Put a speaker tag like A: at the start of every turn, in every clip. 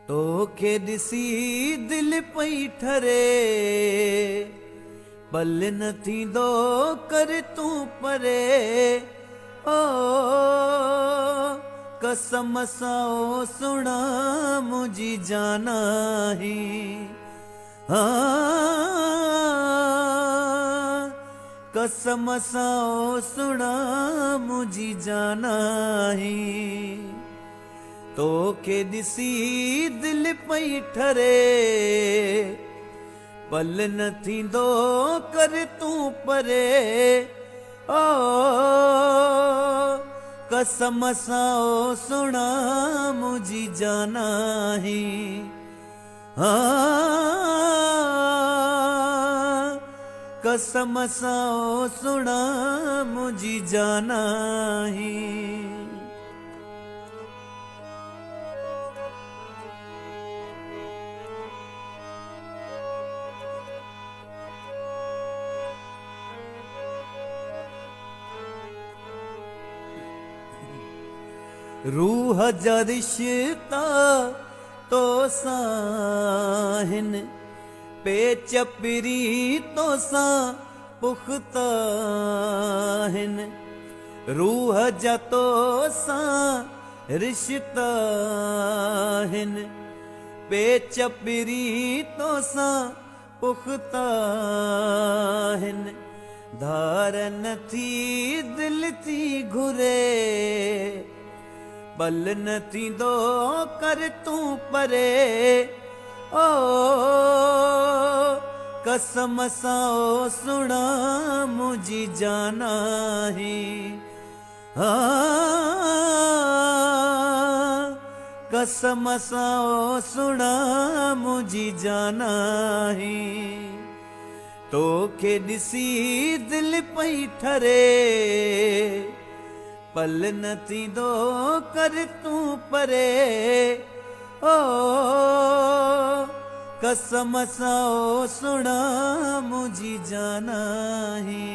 A: तोखे ॾिसी दिल पई ठरे, पल न थींदो कर तूं परे। ओ कसम सां ओ सुणा मुंहिंजी जाना ही, कसम सां ओ सुणा मुंहिंजी जाना ही। तोखे ॾिसी दिल पई ठरे, पल न थींदो कर तूं परे। ओ कसम सां ओ सुणा मुंहिंजी जाना ही, कसम सां ओ सुणा मुंहिंजी जाना ही। रूह जा रिश्ता तो सां हिन, पेच पिरी तो सां पुख्ता हिन। रूह जा तो सां रिश्ता हिन, पेच पिरी तो सां पुख्ता हिन। धार न थी दिल थी घुरे, पल न थींदो कर तूं परे। ओ कसम सां ओ सुणा मुंहिंजी जाना ही, कसम सां ओ सुणा मुंहिंजी जाना ही। तोखे ॾिसी दिल पई ठरे, पल न थींदो कर तूं परे। ओ कसम सां ओ सुणा मुंहिंजी जाना ही,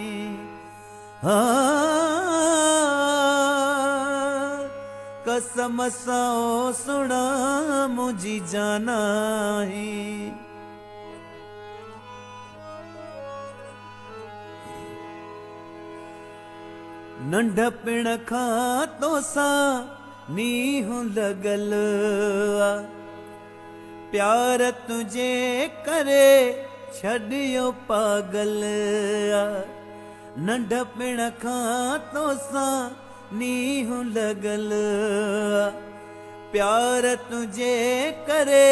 A: कसम सां ओ सुणा मुंहिंजी जाना ही। नंढपिण खां तोसां नीहूं लॻल आ, प्यार तुंहिंजे करे छॾियो पागल आ। नंढपिण खां तोसां नीहूं लॻल आ, प्यार तुंहिंजे करे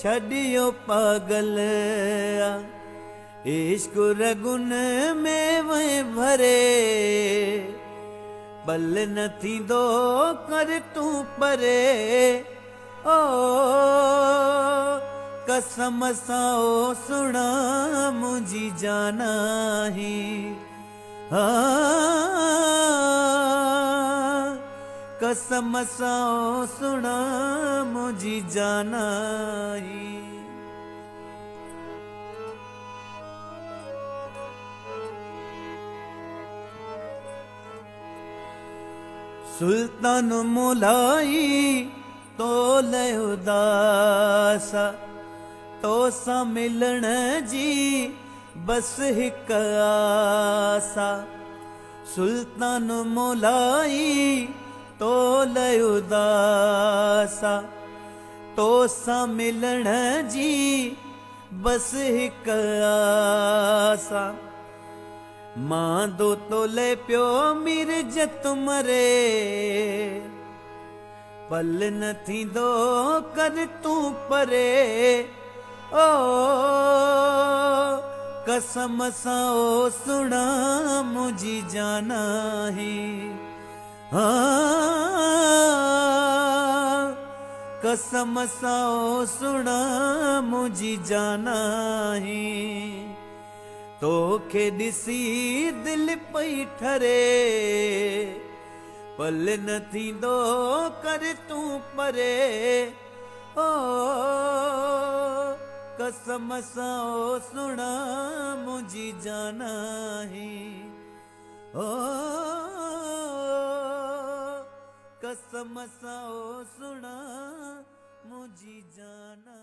A: छॾियो पागल आ। इश्क रगुन में वह भरे, पल न थींदो कर तूं परे। ओ कसम सां ओ सुणा मुंहिंजी जाना ही, कसम सां ओ सुणा मुंहिंजी जाना ही। सुल्तान मुलाई तो लय उदासा, तो सां मिलण जी बस हिक आसा। सुल्तान मुलाई तो लय उदासा, तो सां मिलण जी बस हिक आसा। मांदो तोले पियो मिर्जत मरे, पल न थींदो कर तूं परे। ओ कसम सां ओ सुणा मुंहिंजी जाना ही, कसम सां ओ सुणा मुंहिंजी जाना ही। तोखे ॾिसी दिल पई ठरे, पल न थींदो कर तूं परे। ओ कसम सां ओ सुणा मुंहिंजी जाना ही, ओ कसम सां ओ सुणा मुंहिंजी जी जाना